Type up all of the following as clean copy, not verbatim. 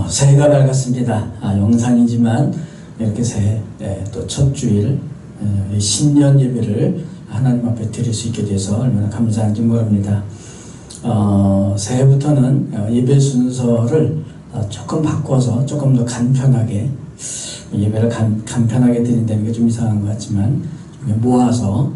새해가 밝았습니다. 영상이지만 이렇게 새해 또 첫 주일 신년 예배를 하나님 앞에 드릴 수 있게 돼서 얼마나 감사한지 모릅니다. 새해부터는 예배 순서를 조금 바꿔서 조금 더 간편하게 예배를 간편하게 드린다는 게 좀 이상한 것 같지만 모아서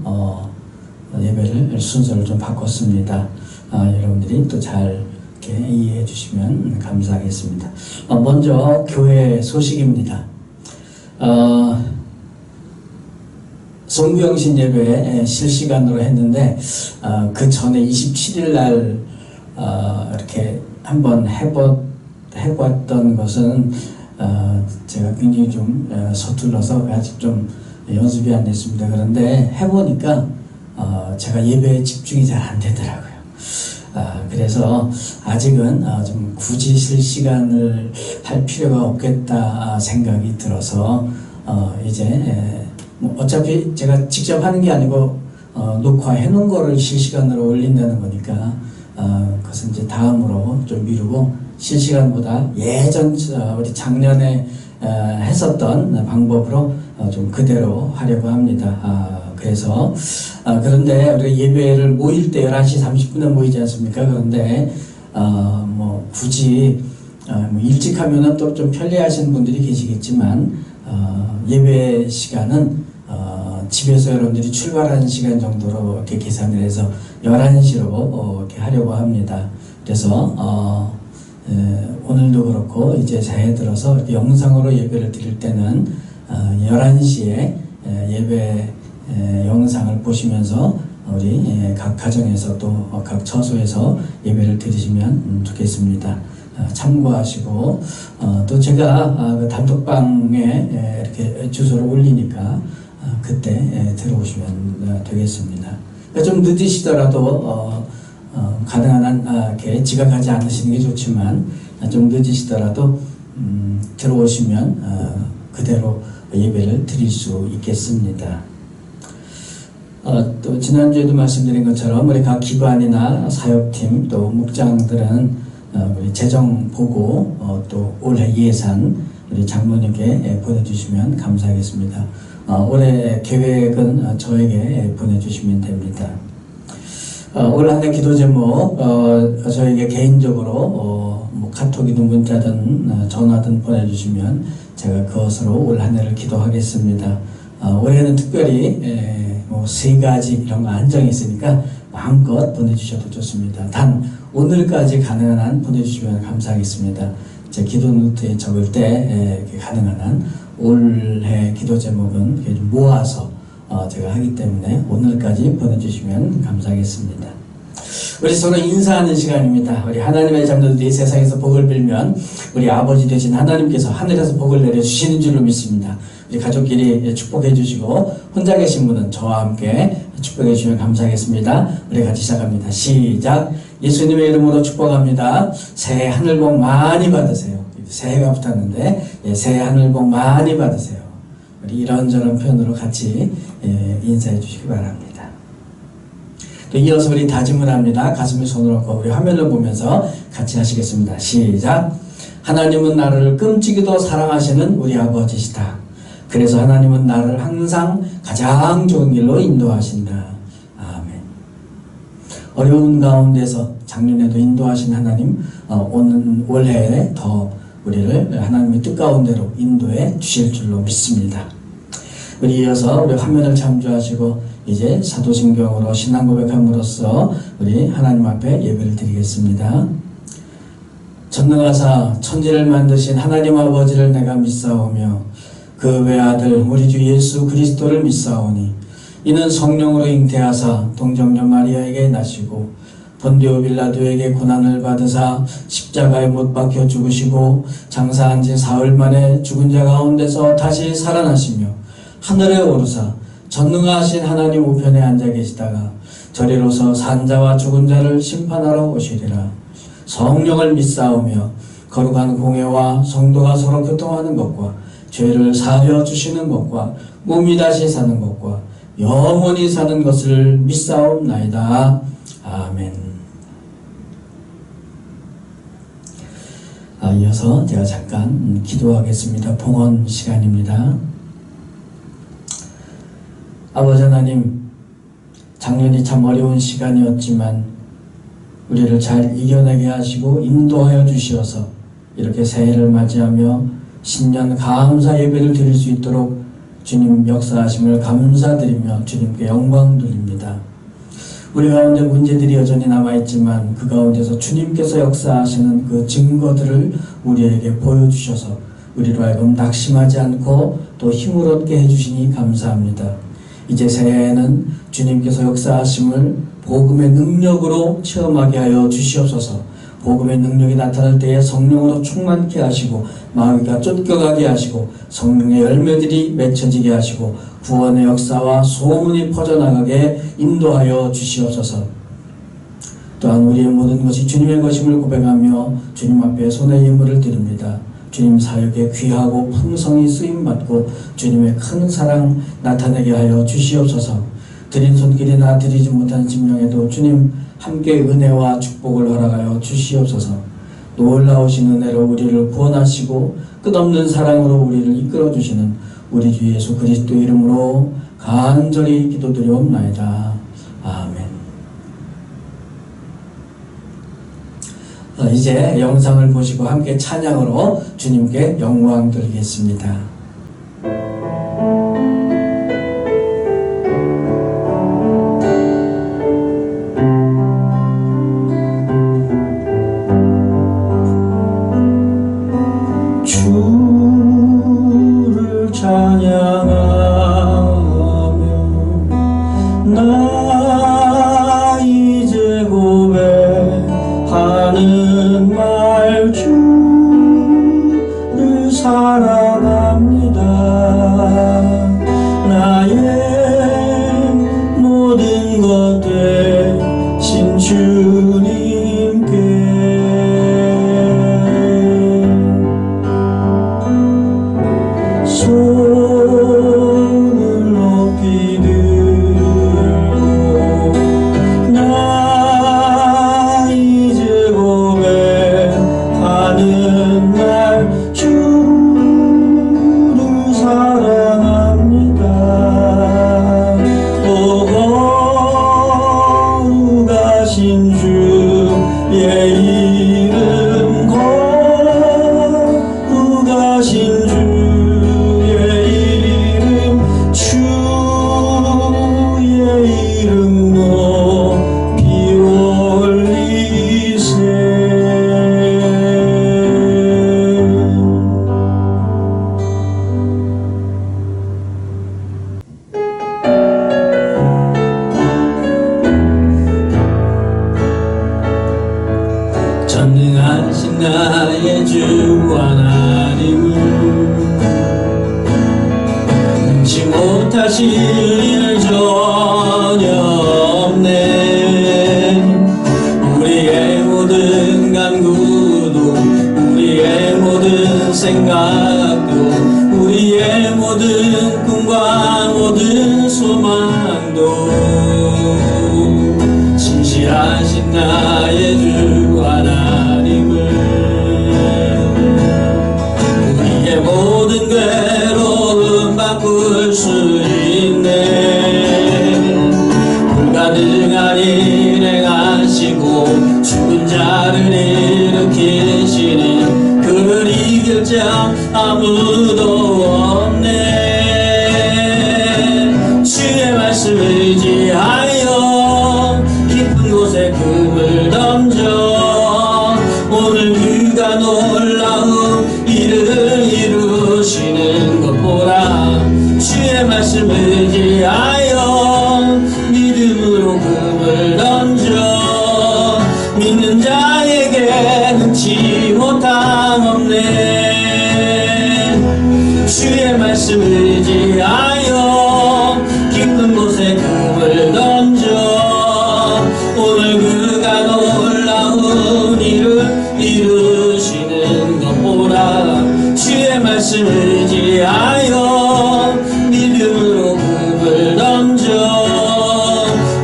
예배를 순서를 좀 바꿨습니다. 여러분들이 또 잘 이해해 주시면 감사하겠습니다. 먼저 교회 소식입니다. 송구영신 예배 실시간으로 했는데 그 전에 27일 날 이렇게 한번 해봤던 것은 제가 굉장히 좀 서툴러서 아직 좀 연습이 안 됐습니다. 그런데 해보니까 제가 예배에 집중이 잘 안 되더라고요. 그래서 아직은 좀 굳이 실시간을 할 필요가 없겠다 생각이 들어서 이제 어차피 제가 직접 하는 게 아니고 녹화해 놓은 거를 실시간으로 올린다는 거니까 그것은 이제 다음으로 좀 미루고 실시간보다 예전 우리 작년에 했었던 방법으로 좀 그대로 하려고 합니다. 그래서 그런데 우리 예배를 모일 때 11시 30분에 모이지 않습니까? 그런데 굳이 일찍 하면은 또 좀 편리하신 분들이 계시겠지만 예배 시간은 집에서 여러분들이 출발하는 시간 정도로 이렇게 계산을 해서 11시로 이렇게 하려고 합니다. 그래서 오늘도 그렇고 이제 새해 들어서 영상으로 예배를 드릴 때는 11시에 예배 영상을 보시면서 우리 각 가정에서 또 각 처소에서 예배를 드리시면 좋겠습니다. 참고하시고 또 제가 그 단톡방에 이렇게 주소를 올리니까 그때 들어오시면 되겠습니다. 그러니까 좀 늦으시더라도 가능한 한 이렇게 지각하지 않으시는 게 좋지만 좀 늦으시더라도 들어오시면 그대로 예배를 드릴 수 있겠습니다. 또 지난주에도 말씀드린 것처럼 우리 각 기관이나 사역팀 또 목장들은 우리 재정 보고 또 올해 예산 우리 장모님께 보내주시면 감사하겠습니다. 올해 계획은 저에게 보내주시면 됩니다. 올 한 해 기도 제목 저에게 개인적으로 카톡이든 문자든 전화든 보내주시면 제가 그것으로 올 한 해를 기도하겠습니다. 올해는 특별히 3가지 이런 거 안정이 있으니까 마음껏 보내주셔도 좋습니다. 단 오늘까지 가능한 한 보내주시면 감사하겠습니다. 제 기도 노트에 적을 때 가능한 한 올해 기도 제목은 모아서 제가 하기 때문에 오늘까지 보내주시면 감사하겠습니다. 우리 서로 인사하는 시간입니다. 우리 하나님의 자녀들이 세상에서 복을 빌면 우리 아버지 되신 하나님께서 하늘에서 복을 내려주시는 줄로 믿습니다. 우리 가족끼리 축복해 주시고 혼자 계신 분은 저와 함께 축복해 주시면 감사하겠습니다. 우리 같이 시작합니다. 시작. 예수님의 이름으로 축복합니다. 새해 하늘 복 많이 받으세요. 새해가 붙었는데 새해 하늘 복 많이 받으세요. 우리 이런저런 표현으로 같이 인사해 주시기 바랍니다. 또 이어서 우리 다짐을 합니다. 가슴에 손을 얹고 우리 화면을 보면서 같이 하시겠습니다. 시작. 하나님은 나를 끔찍이도 사랑하시는 우리 아버지시다. 그래서 하나님은 나를 항상 가장 좋은 길로 인도하신다. 아멘. 어려운 가운데서 작년에도 인도하신 하나님 올해 더 우리를 하나님의 뜻 가운데로 인도해 주실 줄로 믿습니다. 우리 이어서 우리 화면을 참조하시고 이제 사도신경으로 신앙 고백함으로써 우리 하나님 앞에 예배를 드리겠습니다. 전능하사 천지를 만드신 하나님 아버지를 내가 믿사오며 그 외아들 우리 주 예수 그리스도를 믿사오니 이는 성령으로 잉태하사 동정녀 마리아에게 나시고 본디오 빌라도에게 고난을 받으사 십자가에 못 박혀 죽으시고 장사한 지 사흘 만에 죽은 자 가운데서 다시 살아나시며 하늘에 오르사 전능하신 하나님 우편에 앉아 계시다가 저리로서 산 자와 죽은 자를 심판하러 오시리라. 성령을 믿사오며 거룩한 공회와 성도가 서로 교통하는 것과 죄를 사하여 주시는 것과 몸이 다시 사는 것과 영원히 사는 것을 믿사옵나이다. 아멘. 이어서 제가 잠깐 기도하겠습니다. 봉헌 시간입니다. 아버지 하나님, 작년이 참 어려운 시간이었지만 우리를 잘 이겨내게 하시고 인도하여 주시어서 이렇게 새해를 맞이하며 신년 감사 예배를 드릴 수 있도록 주님 역사하심을 감사드리며 주님께 영광 돌립니다. 우리 가운데 문제들이 여전히 남아있지만 그 가운데서 주님께서 역사하시는 그 증거들을 우리에게 보여주셔서 우리로 하여금 낙심하지 않고 또 힘을 얻게 해주시니 감사합니다. 이제 새해에는 주님께서 역사하심을 복음의 능력으로 체험하게 하여 주시옵소서. 복음의 능력이 나타날 때에 성령으로 충만케 하시고 마귀가 쫓겨가게 하시고 성령의 열매들이 맺혀지게 하시고 구원의 역사와 소문이 퍼져나가게 인도하여 주시옵소서. 또한 우리의 모든 것이 주님의 것임을 고백하며 주님 앞에 손의 예물을 드립니다. 주님 사역에 귀하고 풍성히 쓰임받고 주님의 큰 사랑 나타내게 하여 주시옵소서. 드린 손길이나 드리지 못한 심령에도 주님 함께 은혜와 축복을 허락하여 주시옵소서. 놀라우신 은혜로 우리를 구원하시고 끝없는 사랑으로 우리를 이끌어주시는 우리 주 예수 그리스도 이름으로 간절히 기도드리옵나이다. 아멘. 이제 영상을 보시고 함께 찬양으로 주님께 영광 돌리겠습니다. 주를 찬양하며 나 이제 고백하는 말 주를 사랑합니다. 나의 모든 것 되신 주님께 손을 높이 들고 나 이제 고백하는 날 주를 사랑합니다. 또 거룩하신 주의 이름 거룩하신 주 전능하신 나의 주 하나님은 능치 못하실 일 전혀 없네. 우리의 모든 간구도 우리의 모든 생각도 우리의 모든 꿈과 모든 소망도 진실하신 나의 주 하나님을 우리의 모든 괴로움 바꿀 수 있네. 불가능한 일 행하시고 죽은 자를 일으키시니 그를 이길 자 아무도 없네. 주의 말씀을 의지하여 깊은 곳에 금을 던져 오늘 그가 놀라운 일을 이루시는 것 보라. 주의 말씀을 의지하여 믿음으로 금을 던져 믿는 자에게 능치 못함 없네. 주의 말씀을 의지하여 깊은 곳에 금을 던져 오늘 그가 놀라운 일을 이루시는 것 보라. 주의 말씀을 의지하여 믿음으로 금을 던져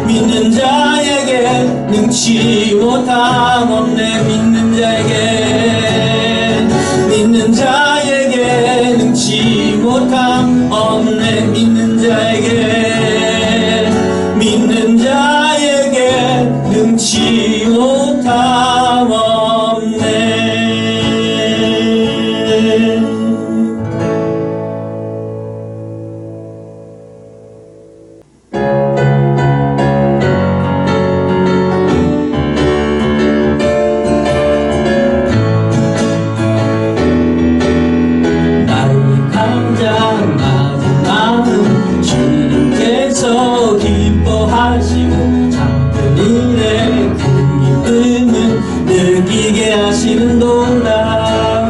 믿는 자에게 능치 못함 없네. 믿는 자에게 느끼게 하시는도다.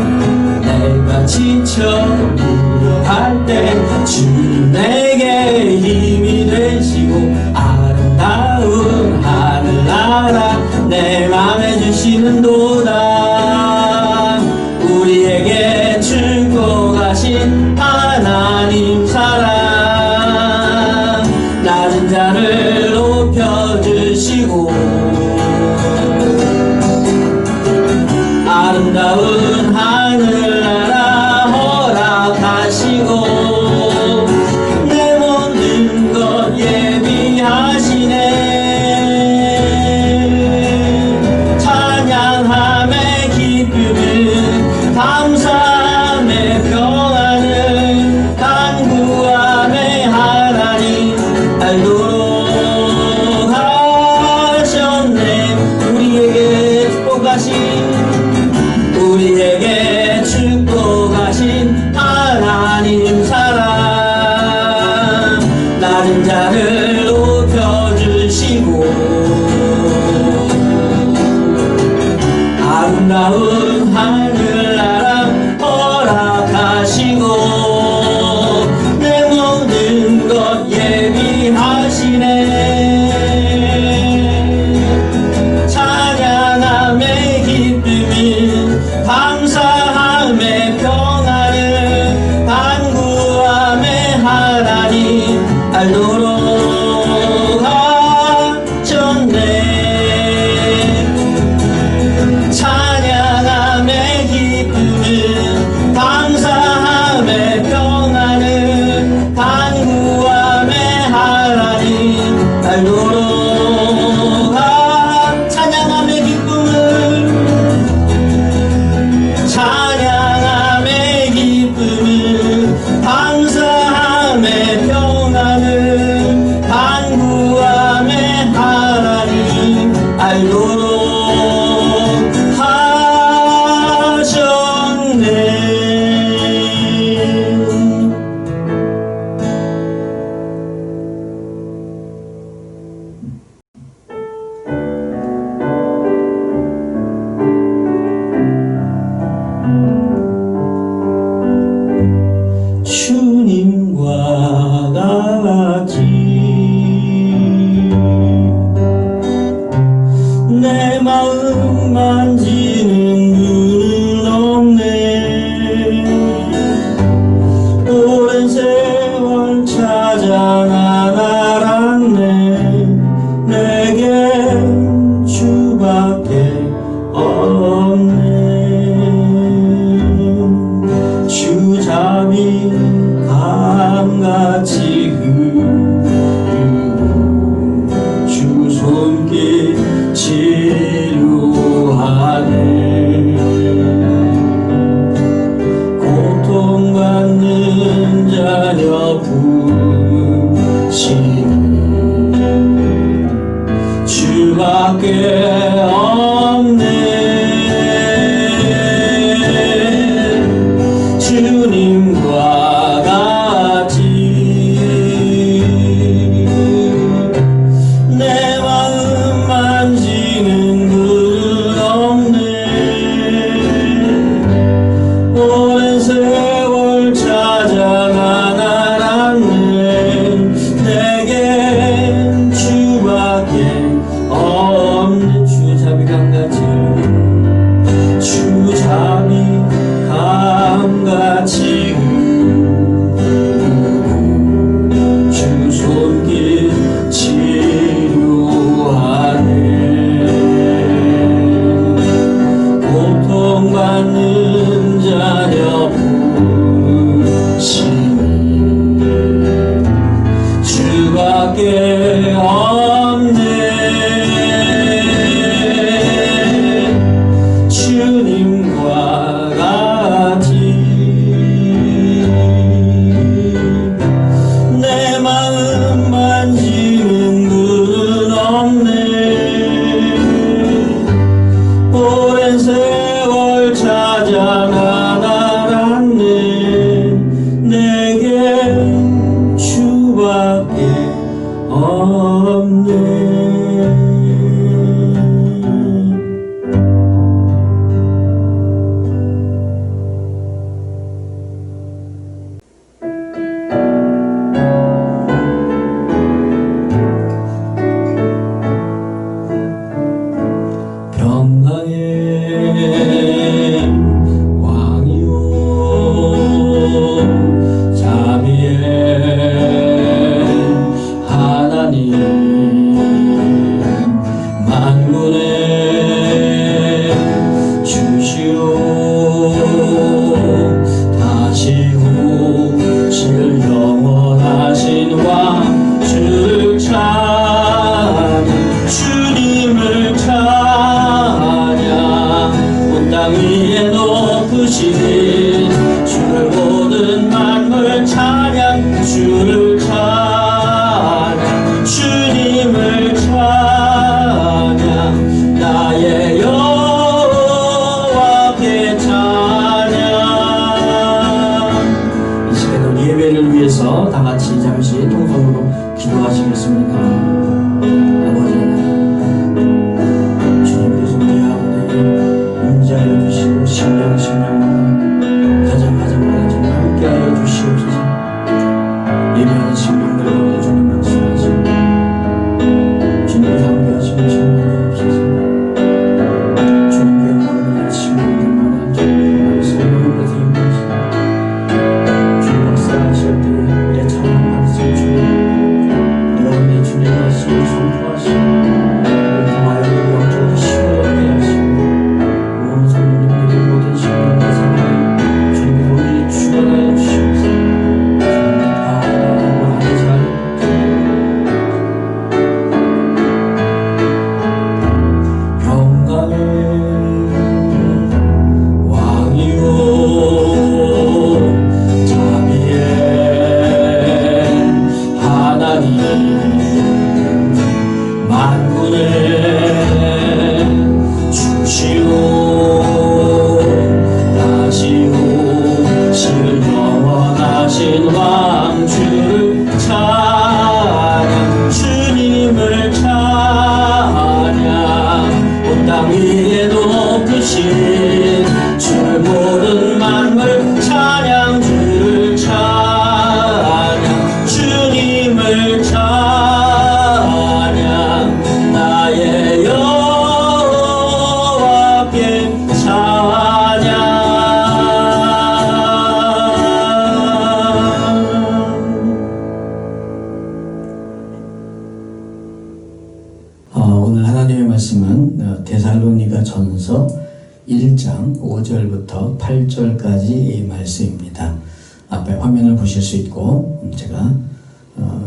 내가 지쳐 무료할 때 주님 내게 힘이 되시고 아름다운 하늘나라 내 맘에 주시는도다. 우리에게 축복하신 하나님 사랑 낮은 자를 높여주시고 아름다운 하늘나라 허락하시고 내 모든 것 예비하시네. 찬양함의 기쁨은 감사함의 평안은 간구함의 하나님 알도록 하셨네. 우리에게 축복하신 하나님 사랑 낮은 자를 높여주시고 아름다운 하늘나라 허락하시고 내 모든 것 예비하시네. 찬양함의 기쁨이 감사함의 평안을 간구함의 하나님 알도록 하셨네. 찬양함의 부신 주를 모든 만물 찬양 주를 찬양 주님을 찬양 나의 여호와께 찬양. 이 시간 우리 예배를 위해서 다 같이 잠시 통성으로 기도하시겠습니다. 아버지 하나님, 주님께서 우리 가운데 임재하여 주시고 신령마다 가정마다 정말 함께하여 주시옵소서. 예배하는 신령들 가운데 주님 말씀하시고 주님께서 함께하시고 신령하옵소서. 주님께 영광을 신령들마다 주님의 말씀을 그래서 임하시고 주님 역사하실 때에 우리의 참된 말씀 주님 우리 가운데 주님의 말씀을 선포하시고 우리 통하여 우리 영적으로 힘을 얻게 하시고 온 성도님들의 모든 신령과 상황을 주님께서 우리를 주관하여 주시옵소서. 오늘 하나님의 말씀은 데살로니가 전서 1장 5절부터 8절까지 말씀입니다. 앞에 화면을 보실 수 있고 제가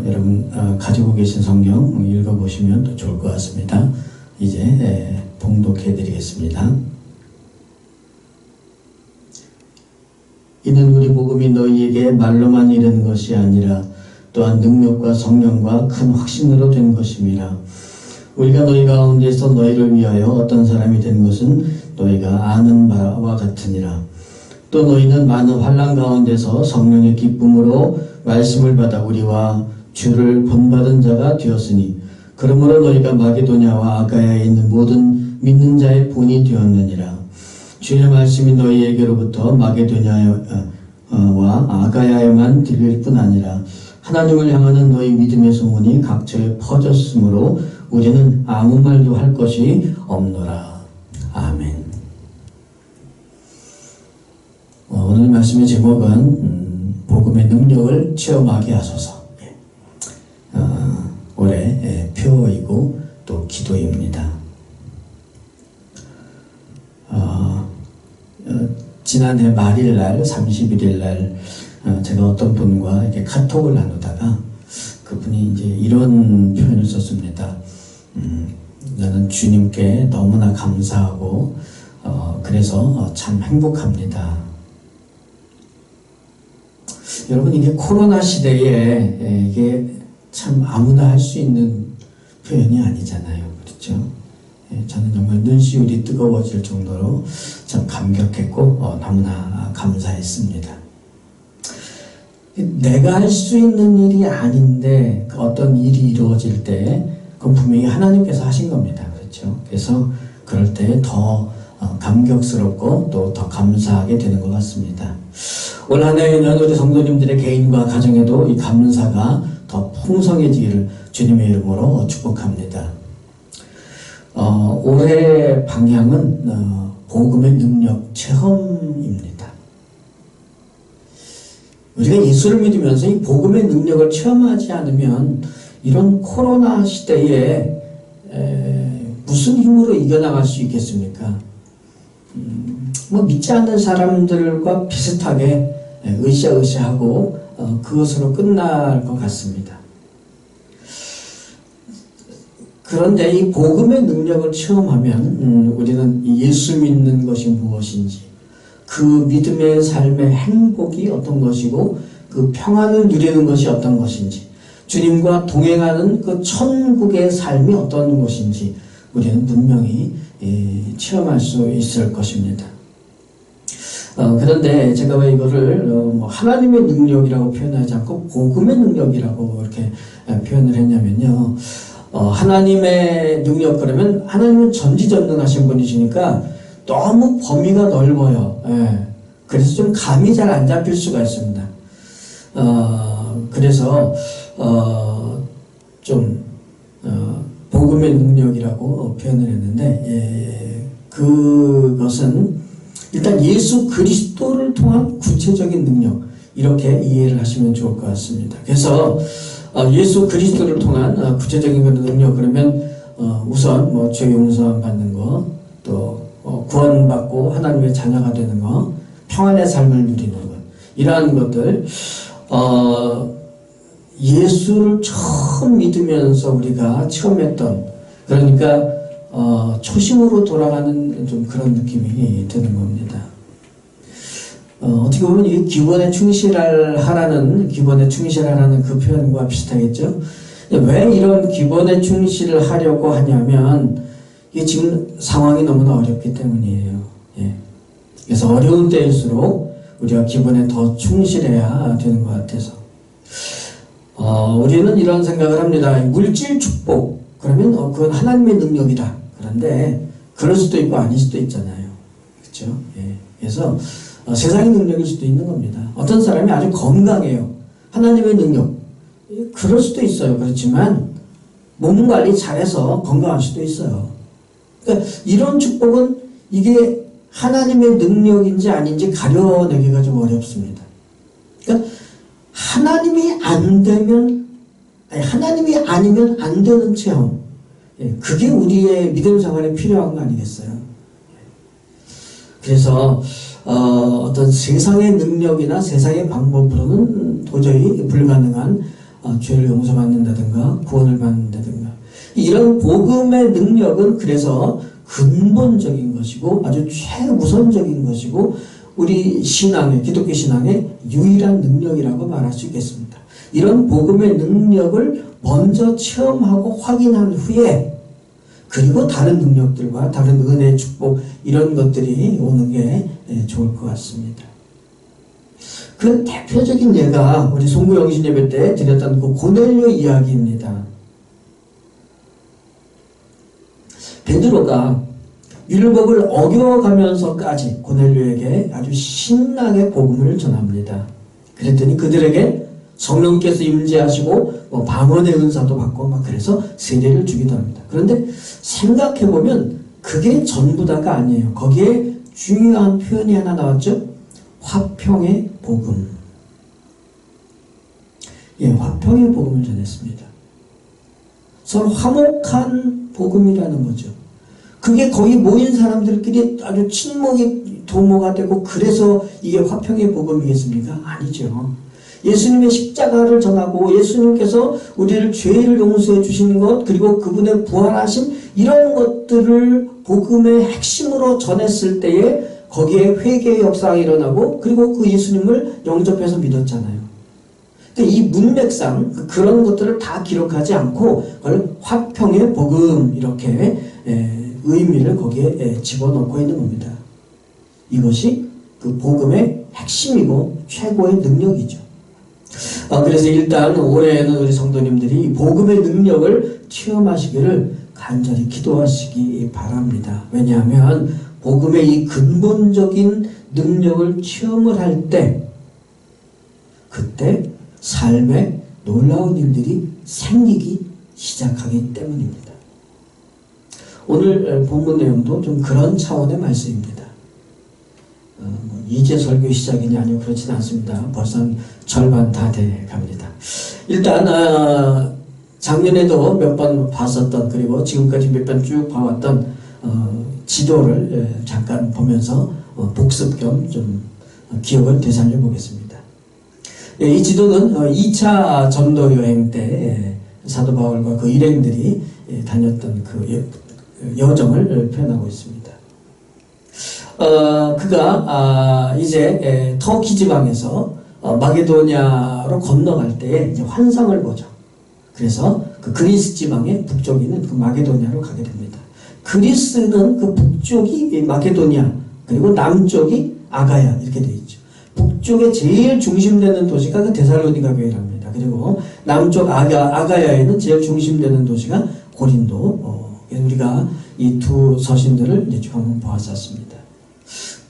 여러분 가지고 계신 성경 읽어보시면 또 좋을 것 같습니다. 이제 봉독해 드리겠습니다. 이는 우리 복음이 너희에게 말로만 이른 것이 아니라 또한 능력과 성령과 큰 확신으로 된 것임이라. 우리가 너희 가운데서 너희를 위하여 어떤 사람이 된 것은 너희가 아는 바와 같으니라. 또 너희는 많은 환난 가운데서 성령의 기쁨으로 말씀을 받아 우리와 주를 본받은 자가 되었으니 그러므로 너희가 마게도냐와 아가야에 있는 모든 믿는 자의 본이 되었느니라. 주의 말씀이 너희에게로부터 마게도냐와 아가야에만 들릴 뿐 아니라 하나님을 향하는 너희 믿음의 소문이 각처에 퍼졌으므로 우리는 아무 말도 할 것이 없노라. 아멘. 오늘 말씀의 제목은 복음의 능력을 체험하게 하소서. 올해 표이고 또 기도입니다. 지난해 말일날 31일날 제가 어떤 분과 이렇게 카톡을 나누다가 그분이 이제 이런 표현을 썼습니다. 나는 주님께 너무나 감사하고 그래서 참 행복합니다. 여러분, 이게 코로나 시대에 이게 참 아무나 할 수 있는 표현이 아니잖아요. 그렇죠? 저는 정말 눈시울이 뜨거워질 정도로 참 감격했고 너무나 감사했습니다. 내가 할 수 있는 일이 아닌데 어떤 일이 이루어질 때 그건 분명히 하나님께서 하신 겁니다. 그렇죠? 그래서 그럴 때 더 감격스럽고 또 더 감사하게 되는 것 같습니다. 올 한 해에는 우리 성도님들의 개인과 가정에도 이 감사가 더 풍성해지기를 주님의 이름으로 축복합니다. 올해 방향은 복음의 능력 체험입니다. 우리가 예수를 믿으면서 이 복음의 능력을 체험하지 않으면 이런 코로나 시대에 무슨 힘으로 이겨나갈 수 있겠습니까? 믿지 않는 사람들과 비슷하게 으쌰으쌰하고 그것으로 끝날 것 같습니다. 그런데 이 복음의 능력을 체험하면 우리는 예수 믿는 것이 무엇인지 그 믿음의 삶의 행복이 어떤 것이고 그 평안을 누리는 것이 어떤 것인지, 주님과 동행하는 그 천국의 삶이 어떤 것인지 우리는 분명히 체험할 수 있을 것입니다. 그런데 제가 왜 이거를 하나님의 능력이라고 표현하지 않고 복음의 능력이라고 이렇게 표현을 했냐면요. 하나님의 능력, 그러면 하나님은 전지전능하신 분이시니까 너무 범위가 넓어요. 예. 그래서 좀 감이 잘 안 잡힐 수가 있습니다. 그래서 복음의 능력이라고 표현을 했는데, 그것은 일단 예수 그리스도를 통한 구체적인 능력, 이렇게 이해를 하시면 좋을 것 같습니다. 그래서 예수 그리스도를 통한 구체적인 능력, 그러면 우선 죄 용서 받는 거, 또 구원받고 하나님의 자녀가 되는 거, 평안의 삶을 누리는 것, 이러한 것들, 예수를 처음 믿으면서 우리가 체험했던, 그러니까 초심으로 돌아가는 좀 그런 느낌이 드는 겁니다. 어떻게 보면 이 기본에 충실하라는 그 표현과 비슷하겠죠? 왜 이런 기본에 충실을 하려고 하냐면, 이게 지금 상황이 너무나 어렵기 때문이에요. 예. 그래서 어려운 때일수록 우리가 기본에 더 충실해야 되는 것 같아서. 우리는 이런 생각을 합니다. 물질 축복, 그러면 그건 하나님의 능력이다. 그런데 그럴 수도 있고 아닐 수도 있잖아요. 그렇죠? 예. 그래서 세상의 능력일 수도 있는 겁니다. 어떤 사람이 아주 건강해요. 하나님의 능력. 그럴 수도 있어요. 그렇지만 몸 관리 잘해서 건강할 수도 있어요. 그러니까 이런 축복은 이게 하나님의 능력인지 아닌지 가려내기가 좀 어렵습니다. 그러니까 하나님이 아니면 안 되는 체험, 그게 우리의 믿음 생활에 필요한 거 아니겠어요? 그래서 어떤 세상의 능력이나 세상의 방법으로는 도저히 불가능한 죄를 용서받는다든가 구원을 받는다든가, 이런 복음의 능력은 그래서 근본적인 것이고 아주 최우선적인 것이고 우리 신앙의, 기독교 신앙의 유일한 능력이라고 말할 수 있겠습니다. 이런 복음의 능력을 먼저 체험하고 확인한 후에, 그리고 다른 능력들과 다른 은혜, 축복, 이런 것들이 오는 게 좋을 것 같습니다. 그 대표적인 예가 우리 송구영신 예배 때 드렸던 그 고넬료 이야기입니다. 베드로가 율법을 어겨가면서까지 고넬료에게 아주 신나게 복음을 전합니다. 그랬더니 그들에게 성령께서 임재하시고 방언의 은사도 받고 그래서 세례를 주기도 합니다. 그런데 생각해보면 그게 전부 다가 아니에요. 거기에 중요한 표현이 하나 나왔죠. 화평의 복음. 예, 화평의 복음을 전했습니다. 서로 화목한 복음이라는 거죠. 그게 거기 모인 사람들끼리 아주 친목이 도모가 되고 그래서 이게 화평의 복음이겠습니까? 아니죠. 예수님의 십자가를 전하고 예수님께서 우리를 죄를 용서해 주시는 것, 그리고 그분의 부활하심, 이런 것들을 복음의 핵심으로 전했을 때에 거기에 회개의 역사가 일어나고, 그리고 그 예수님을 영접해서 믿었잖아요. 이 문맥상 그런 것들을 다 기록하지 않고 그걸 화평의 복음, 이렇게 의미를 거기에 집어넣고 있는 겁니다. 이것이 그 복음의 핵심이고 최고의 능력이죠. 그래서 일단 올해는 우리 성도님들이 복음의 능력을 체험하시기를 간절히 기도하시기 바랍니다. 왜냐하면 복음의 이 근본적인 능력을 체험을 할 때, 그때 삶에 놀라운 일들이 생기기 시작하기 때문입니다. 오늘 본문 내용도 좀 그런 차원의 말씀입니다. 이제 설교 시작이냐? 아니요, 그렇지는 않습니다. 벌써 절반 다 돼갑니다. 일단 작년에도 몇 번 봤었던, 그리고 지금까지 몇 번 쭉 봐왔던 지도를 잠깐 보면서 복습 겸 좀 기억을 되살려 보겠습니다. 이 지도는 2차 전도 여행 때 사도 바울과 그 일행들이 다녔던 그 여정을 표현하고 있습니다. 그가 이제 터키 지방에서 마게도냐로 건너갈 때에 이제 환상을 보죠. 그래서 그 그리스 지방의 북쪽에 있는 그 마게도냐로 가게 됩니다. 그리스는 그 북쪽이 마게도냐, 그리고 남쪽이 아가야 이렇게 되어 있죠. 북쪽에 제일 중심되는 도시가 그 데살로니가 교회랍니다. 그리고 남쪽 아가야에는 제일 중심되는 도시가 고린도. 우리가 이 두 서신들을 이제 쭉 한번 보았었습니다.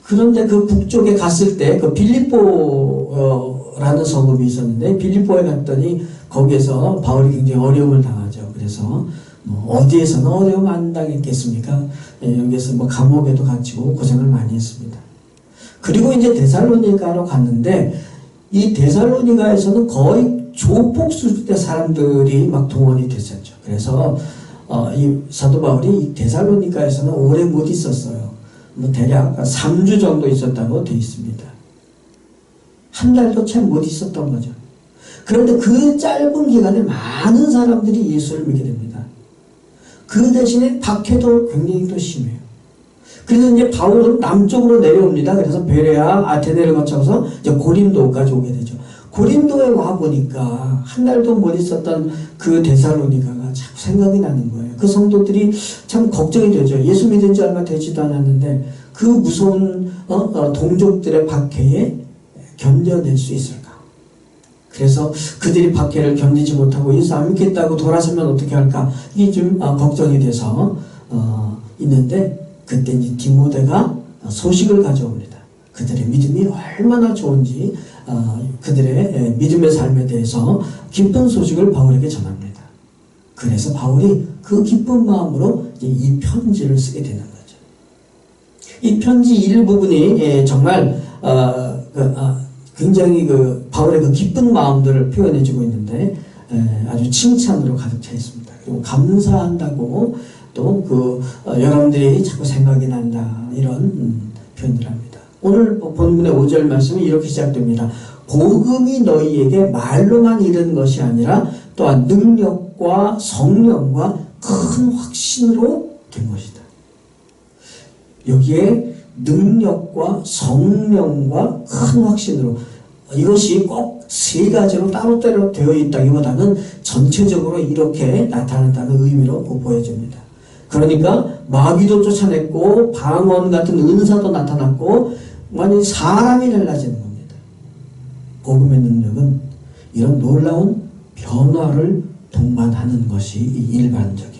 그런데 그 북쪽에 갔을 때 그 빌립보라는 성읍이 있었는데, 빌립보에 갔더니 거기에서 바울이 굉장히 어려움을 당하죠. 그래서 어디에서는 어려움 안 당했겠습니까? 여기에서 감옥에도 갇히고 고생을 많이 했습니다. 그리고 이제 데살로니가로 갔는데, 이 데살로니가에서는 거의 조폭 수준의 사람들이 막 동원이 됐었죠. 그래서 이 사도 바울이 이 데살로니가에서는 오래 못 있었어요. 대략 3주 정도 있었다고 되어 있습니다. 한 달도 채 못 있었던 거죠. 그런데 그 짧은 기간에 많은 사람들이 예수를 믿게 됩니다. 그 대신에 박해도 굉장히 또 심해요. 그래서 이제 바울은 남쪽으로 내려옵니다. 그래서 베레아, 아테네를 거쳐서 이제 고린도까지 오게 되죠. 고린도에 와 보니까 한 달도 못 있었던 그 데살로니가가 자꾸 생각이 나는 거예요. 그 성도들이 참 걱정이 되죠. 예수 믿은 지 얼마 되지도 않았는데 그 무서운 동족들의 박해에 견뎌낼 수 있을까? 그래서 그들이 박해를 견디지 못하고 예수 안 믿겠다고 돌아서면 어떻게 할까? 이게 좀 걱정이 돼서 있는데, 그때 이제 디모데가 소식을 가져옵니다. 그들의 믿음이 얼마나 좋은지 그들의 믿음의 삶에 대해서 기쁜 소식을 바울에게 전합니다. 그래서 바울이 그 기쁜 마음으로 이 편지를 쓰게 되는 거죠. 이 편지 일부분이 정말 굉장히 바울의 그 기쁜 마음들을 표현해주고 있는데 아주 칭찬으로 가득 차 있습니다. 그리고 감사한다고 또 여러분들이 자꾸 생각이 난다 이런 표현을 합니다. 오늘 본문의 5절 말씀이 이렇게 시작됩니다. 복음이 너희에게 말로만 이른 것이 아니라 또한 능력과 성령과 큰 확신으로 된 것이다. 여기에 능력과 성령과 큰 확신으로, 이것이 꼭 세 가지로 따로따로 되어 있다기보다는 전체적으로 이렇게 나타난다는 의미로 보여집니다. 그러니까 마귀도 쫓아냈고 방언 같은 은사도 나타났고 완전히 사람이 달라지는 겁니다. 복음의 능력은 이런 놀라운 변화를 동반하는 것이 일반적입니다.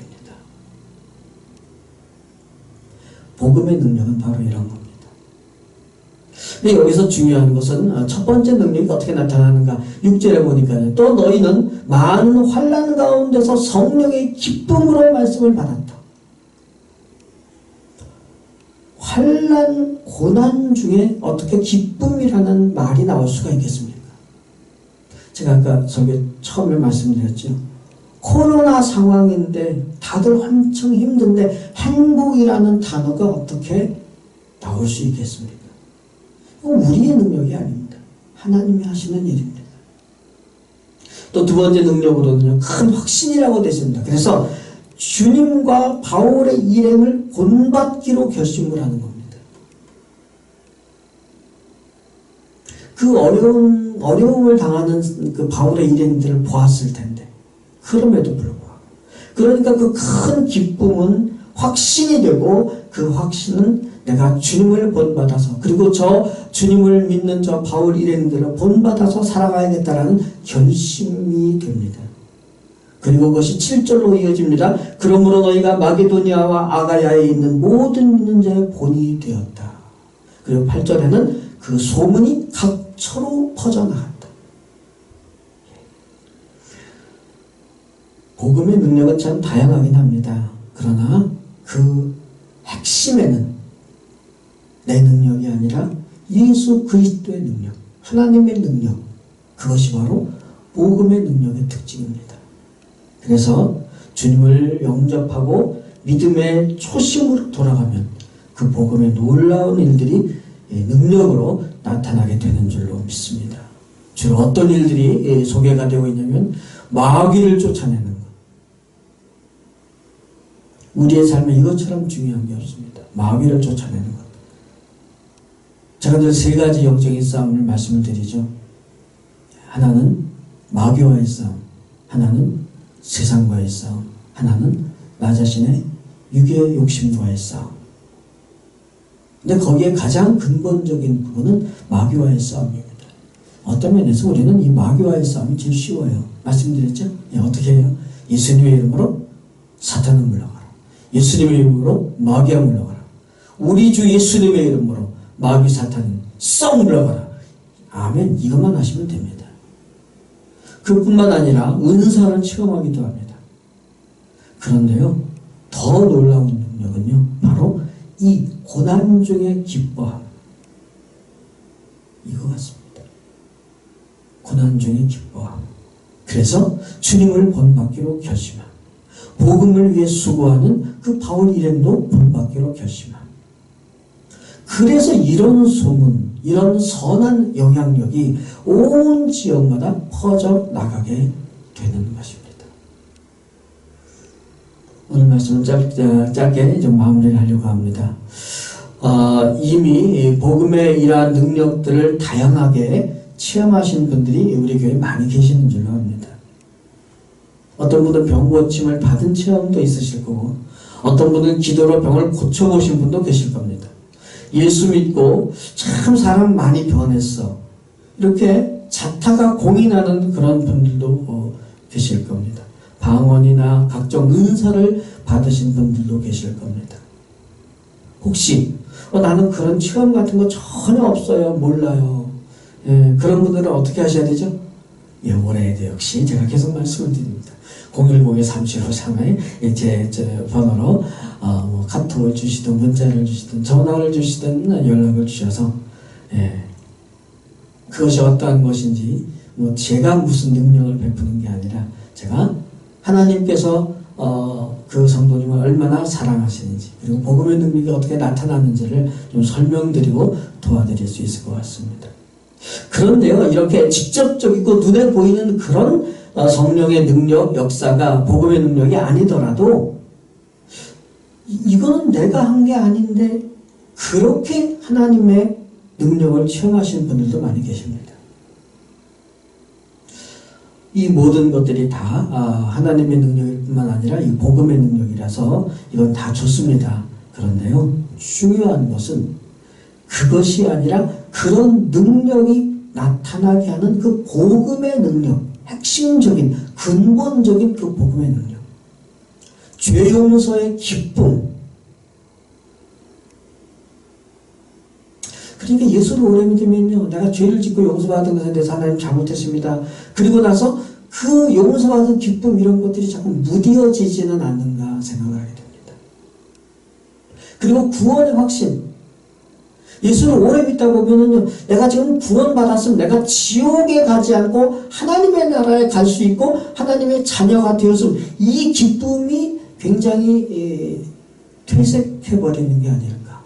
복음의 능력은 바로 이런 겁니다. 근데 여기서 중요한 것은 첫 번째 능력이 어떻게 나타나는가. 6절에 보니까 또 너희는 많은 환난 가운데서 성령의 기쁨으로 말씀을 받았다. 환난, 고난 중에 어떻게 기쁨이라는 말이 나올 수가 있겠습니까? 제가 아까 저기 처음에 말씀드렸죠. 코로나 상황인데 다들 엄청 힘든데 행복이라는 단어가 어떻게 나올 수 있겠습니까? 이건 우리의 능력이 아닙니다. 하나님이 하시는 일입니다. 또 두 번째 능력으로는요, 큰 확신이라고 되어 있습니다. 그래서 주님과 바울의 일행을 본받기로 결심을 하는 겁니다. 그 어려움을 당하는 그 바울의 일행들을 보았을 텐데, 그럼에도 불구하고. 그러니까 그 큰 기쁨은 확신이 되고, 그 확신은 내가 주님을 본받아서, 그리고 저 주님을 믿는 저 바울 일행들을 본받아서 살아가야겠다라는 결심이 됩니다. 그리고 그것이 7절로 이어집니다. 그러므로 너희가 마게도니아와 아가야에 있는 모든 믿는 자의 본이 되었다. 그리고 8절에는 그 소문이 각처로 퍼져나갔다. 복음의 능력은 참 다양하긴 합니다. 그러나 그 핵심에는 내 능력이 아니라 예수 그리스도의 능력, 하나님의 능력, 그것이 바로 복음의 능력의 특징입니다. 그래서 주님을 영접하고 믿음의 초심으로 돌아가면 그 복음의 놀라운 일들이 능력으로 나타나게 되는 줄로 믿습니다. 주로 어떤 일들이 소개가 되고 있냐면 마귀를 쫓아내는 것. 우리의 삶에 이것처럼 중요한 게 없습니다. 마귀를 쫓아내는 것. 제가 늘 세 가지 영적인 싸움을 말씀을 드리죠. 하나는 마귀와의 싸움, 하나는 세상과의 싸움, 하나는 나 자신의 육의 욕심과의 싸움. 근데 거기에 가장 근본적인 부분은 마귀와의 싸움입니다. 어떤 면에서 우리는 이 마귀와의 싸움이 제일 쉬워요. 말씀드렸죠? 어떻게 해요? 예수님의 이름으로 사탄을 물러가라. 예수님의 이름으로 마귀야 물러가라. 우리 주 예수님의 이름으로 마귀 사탄은 썩 물러가라. 아멘. 이것만 하시면 됩니다. 그뿐만 아니라 은사를 체험하기도 합니다. 그런데요, 더 놀라운 능력은요, 바로 이 고난 중에 기뻐함. 이거 같습니다. 고난 중에 기뻐함. 그래서 주님을 본받기로 결심함. 복음을 위해 수고하는 그 바울 일행도 본받기로 결심함. 그래서 이런 소문, 이런 선한 영향력이 온 지역마다 퍼져 나가게 되는 것입니다. 오늘 말씀은 짧게 좀 마무리를 하려고 합니다. 이미 복음의 이러한 능력들을 다양하게 체험하신 분들이 우리 교회에 많이 계시는 줄로 압니다. 어떤 분은 병 고침을 받은 체험도 있으실 거고, 어떤 분은 기도로 병을 고쳐보신 분도 계실 겁니다. 예수 믿고 참 사람 많이 변했어, 이렇게 자타가 공인하는 그런 분들도 계실 겁니다. 방언이나 각종 은사를 받으신 분들도 계실 겁니다. 혹시 나는 그런 체험 같은 거 전혀 없어요, 몰라요. 그런 분들은 어떻게 하셔야 되죠? 올해에도 역시 제가 계속 말씀을 드립니다. 010-3753에 제 번호로 카톡을 주시든 문자를 주시든 전화를 주시든 연락을 주셔서, 그것이 어떠한 것인지 제가 무슨 능력을 베푸는 게 아니라 제가 하나님께서 그 성도님을 얼마나 사랑하시는지, 그리고 복음의 능력이 어떻게 나타나는지를 좀 설명드리고 도와드릴 수 있을 것 같습니다. 그런데요, 이렇게 직접적이고 눈에 보이는 그런 성령의 능력, 역사가 복음의 능력이 아니더라도 이거는 내가 한 게 아닌데 그렇게 하나님의 능력을 체험하시는 분들도 많이 계십니다. 이 모든 것들이 다 하나님의 능력일 뿐만 아니라 이 복음의 능력이라서 이건 다 좋습니다. 그런데요, 중요한 것은 그것이 아니라 그런 능력이 나타나게 하는 그 복음의 능력, 핵심적인 근본적인 그 복음의 능력, 죄 용서의 기쁨. 그러니까 예수를 오래 믿으면요, 내가 죄를 짓고 용서받은 것에 대해서 하나님 잘못했습니다, 그리고 나서 그 용서받은 기쁨, 이런 것들이 자꾸 무뎌지지는 않는가 생각을 하게 됩니다. 그리고 구원의 확신, 예수를 오래 믿다 보면은요, 내가 지금 구원받았으면 내가 지옥에 가지 않고 하나님의 나라에 갈 수 있고 하나님의 자녀가 되었으면 이 기쁨이 굉장히 퇴색해버리는 게 아닐까.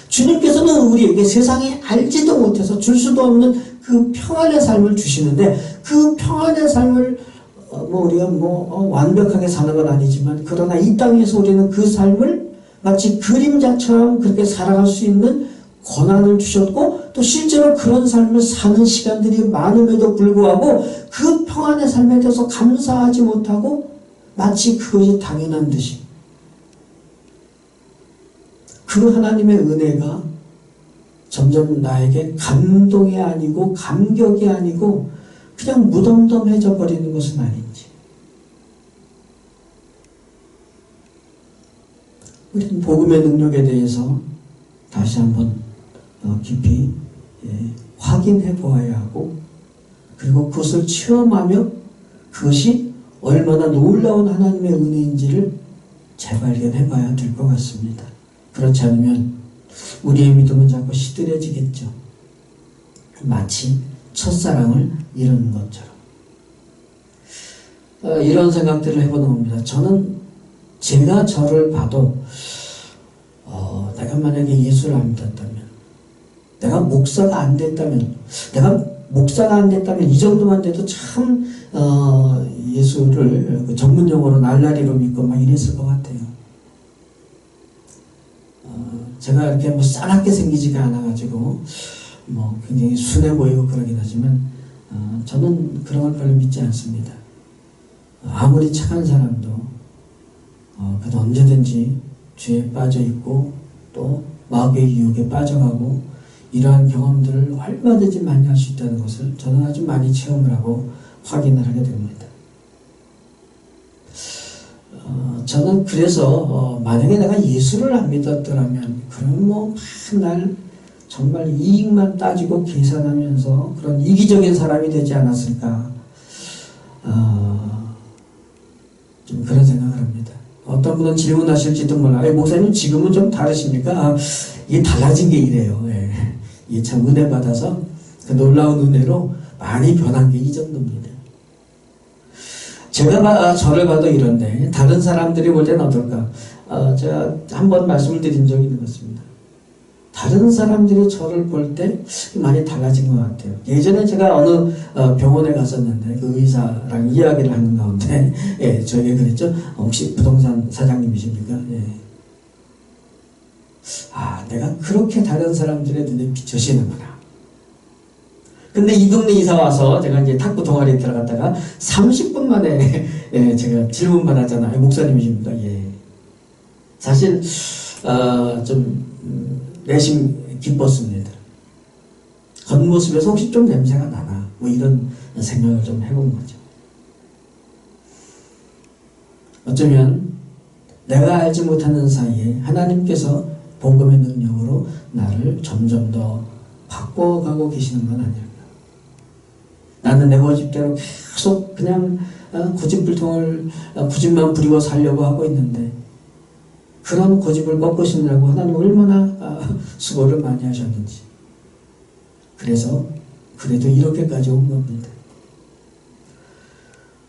주님께서는 우리에게 세상에 알지도 못해서 줄 수도 없는 그 평안의 삶을 주시는데, 그 평안의 삶을 우리가 완벽하게 사는 건 아니지만, 그러나 이 땅에서 우리는 그 삶을 마치 그림자처럼 그렇게 살아갈 수 있는 권한을 주셨고, 또 실제로 그런 삶을 사는 시간들이 많음에도 불구하고 그 평안의 삶에 대해서 감사하지 못하고 마치 그것이 당연한 듯이, 그 하나님의 은혜가 점점 나에게 감동이 아니고 감격이 아니고 그냥 무덤덤해져 버리는 것은 아닌지. 우리는 복음의 능력에 대해서 다시 한번 깊이 확인해 보아야 하고, 그리고 그것을 체험하며 그것이 얼마나 놀라운 하나님의 은혜인지를 재발견해 봐야 될 것 같습니다. 그렇지 않으면 우리의 믿음은 자꾸 시들해지겠죠. 마치 첫사랑을 잃은 것처럼. 이런 생각들을 해보는 겁니다. 저는 제가 저를 봐도 내가 만약에 예수를 안 믿었다면, 내가 목사가 안 됐다면, 이 정도만 돼도 참 예수를 전문 용어로 날라리로 믿고 막 이랬을 것 같아요. 제가 이렇게 뭐 싸납게 생기지가 않아가지고 뭐 굉장히 순해 보이고 그러긴 하지만 저는 그런 걸 별로 믿지 않습니다. 아무리 착한 사람도 그래도 언제든지 죄에 빠져 있고 또 마귀의 유혹에 빠져가고 이러한 경험들을 얼마든지 많이 할 수 있다는 것을 저는 아주 많이 체험을 하고 확인을 하게 됩니다. 저는 그래서 만약에 내가 예수를 안 믿었더라면 그럼 뭐 맨날 정말 이익만 따지고 계산하면서 그런 이기적인 사람이 되지 않았을까, 좀 그런 생각을 합니다. 어떤 분은 질문하실지도 몰라요. 목사님 지금은 좀 다르십니까? 이게 달라진 게 이래요. 이게 참 은혜 받아서 그 놀라운 은혜로 많이 변한 게 이 정도입니다. 제가 저를 봐도 이런데 다른 사람들이 볼 때는 어떨까? 제가 한번 말씀을 드린 적이 있는 것 같습니다. 다른 사람들이 저를 볼 때 많이 달라진 것 같아요. 예전에 제가 어느 병원에 갔었는데 그 의사랑 이야기를 하는 가운데 저에게 그랬죠. 혹시 부동산 사장님이십니까? 내가 그렇게 다른 사람들의 눈에 비춰지는구나. 근데 이 동네 이사 와서 제가 이제 탁구 동아리에 들어갔다가 30분 만에 제가 질문 받았잖아요. 목사님이십니까? 사실 좀 내심 기뻤습니다. 겉모습에서 혹시 좀 냄새가 나나 뭐 이런 생각을 좀 해본 거죠. 어쩌면 내가 알지 못하는 사이에 하나님께서 복음의 능력으로 나를 점점 더 바꿔가고 계시는 건 아닐까. 나는 내 고집대로 계속 그냥 고집만 부리고 살려고 하고 있는데 그런 고집을 꺾으시느라고 하나님 얼마나 수고를 많이 하셨는지. 그래서 그래도 이렇게까지 온 겁니다.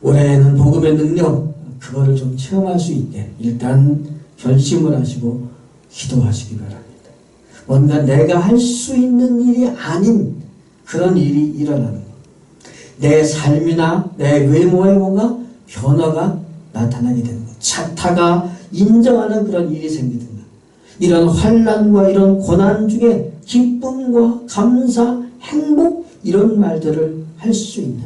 올해는 복음의 능력, 그거를 좀 체험할 수 있게 일단 결심을 하시고 기도하시기 바랍니다. 뭔가 내가 할 수 있는 일이 아닌 그런 일이 일어나는 것. 내 삶이나 내 외모에 뭔가 변화가 나타나게 되는 것. 차타가 인정하는 그런 일이 생기든가, 이런 환난과 이런 고난 중에 기쁨과 감사, 행복 이런 말들을 할 수 있는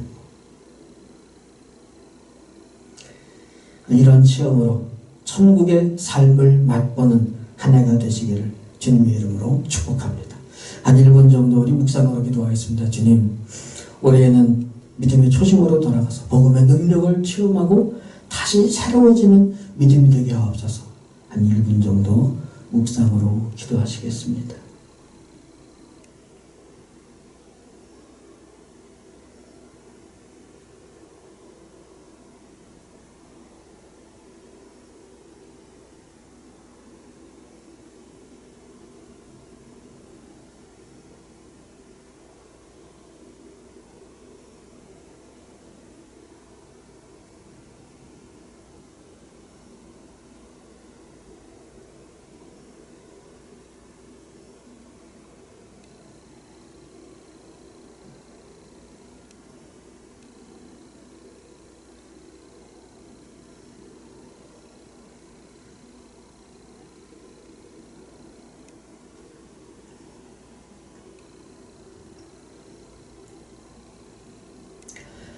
이런 체험으로 천국의 삶을 맛보는 한 해가 되시기를 주님의 이름으로 축복합니다. 한 1분 정도 우리 묵상으로 기도하겠습니다. 주님, 올해에는 믿음의 초심으로 돌아가서 복음의 능력을 체험하고 다시 새로워지는 믿음이 되게 하옵소서. 한 1분 정도 묵상으로 기도하시겠습니다.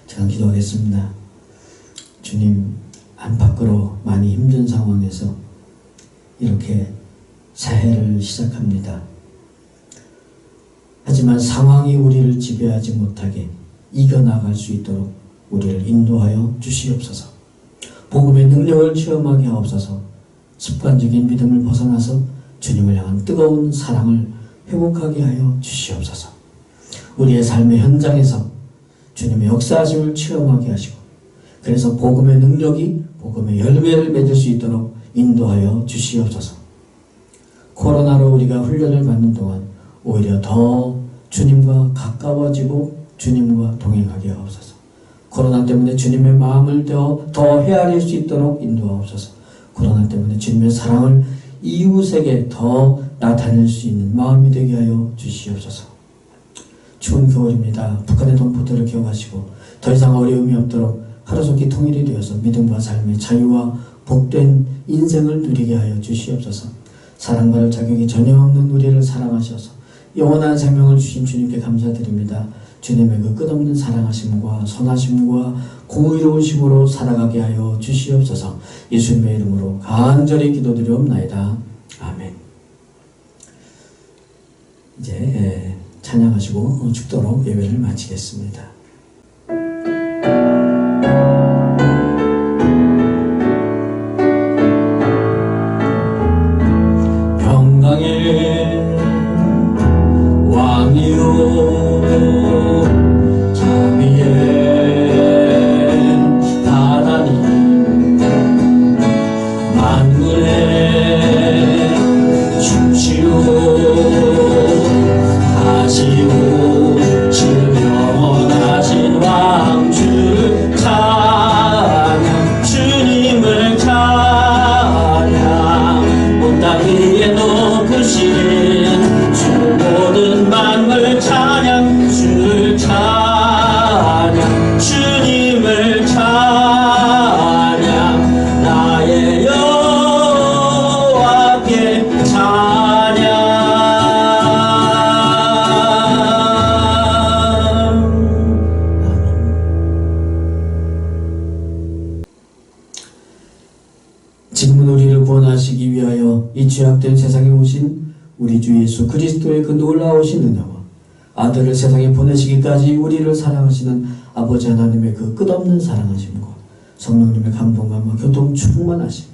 제가 기도하겠습니다. 주님, 안팎으로 많이 힘든 상황에서 이렇게 새해를 시작합니다. 하지만 상황이 우리를 지배하지 못하게 이겨나갈 수 있도록 우리를 인도하여 주시옵소서. 복음의 능력을 체험하게 하옵소서. 습관적인 믿음을 벗어나서 주님을 향한 뜨거운 사랑을 회복하게 하여 주시옵소서. 우리의 삶의 현장에서 주님의 역사하심을 체험하게 하시고, 그래서 복음의 능력이 복음의 열매를 맺을 수 있도록 인도하여 주시옵소서. 코로나로 우리가 훈련을 받는 동안 오히려 더 주님과 가까워지고 주님과 동행하게 하옵소서. 코로나 때문에 주님의 마음을 더 헤아릴 수 있도록 인도하옵소서. 코로나 때문에 주님의 사랑을 이웃에게 더 나타낼 수 있는 마음이 되게 하여 주시옵소서. 추운 겨울입니다. 북한의 동포들을 기억하시고 더 이상 어려움이 없도록 하루속히 통일이 되어서 믿음과 삶의 자유와 복된 인생을 누리게 하여 주시옵소서. 사랑받을 자격이 전혀 없는 우리를 사랑하셔서 영원한 생명을 주신 주님께 감사드립니다. 주님의 그 끝없는 사랑하심과 선하심과 공의로우심으로 살아가게 하여 주시옵소서. 예수님의 이름으로 간절히 기도드리옵나이다. 아멘. 이제 찬양하시고 축도로 예배를 마치겠습니다. 평강의 왕이요 자비의 하나님 만군의 주시오 하시오 영원하신 왕주를 찬양 주님을 찬양 온 땅 위에 높으신 주 모든 만물 찬양 주를 찬양 주님을 찬양 나의 여호와께 찬양. 지금은 우리를 구원하시기 위하여 이 죄악된 세상에 오신 우리 주 예수 그리스도의 그 놀라우신 은혜와 아들을 세상에 보내시기까지 우리를 사랑하시는 아버지 하나님의 그 끝없는 사랑하심과 성령님의 감동감과 교통 충만하심,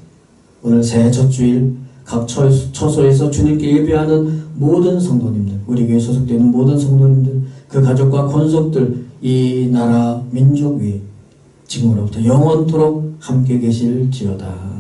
오늘 새해 첫 주일 각 처소에서 주님께 예배하는 모든 성도님들, 우리 교회에 소속되는 모든 성도님들, 그 가족과 권속들, 이 나라 민족 위에 지금으로부터 영원토록 함께 계실지어다.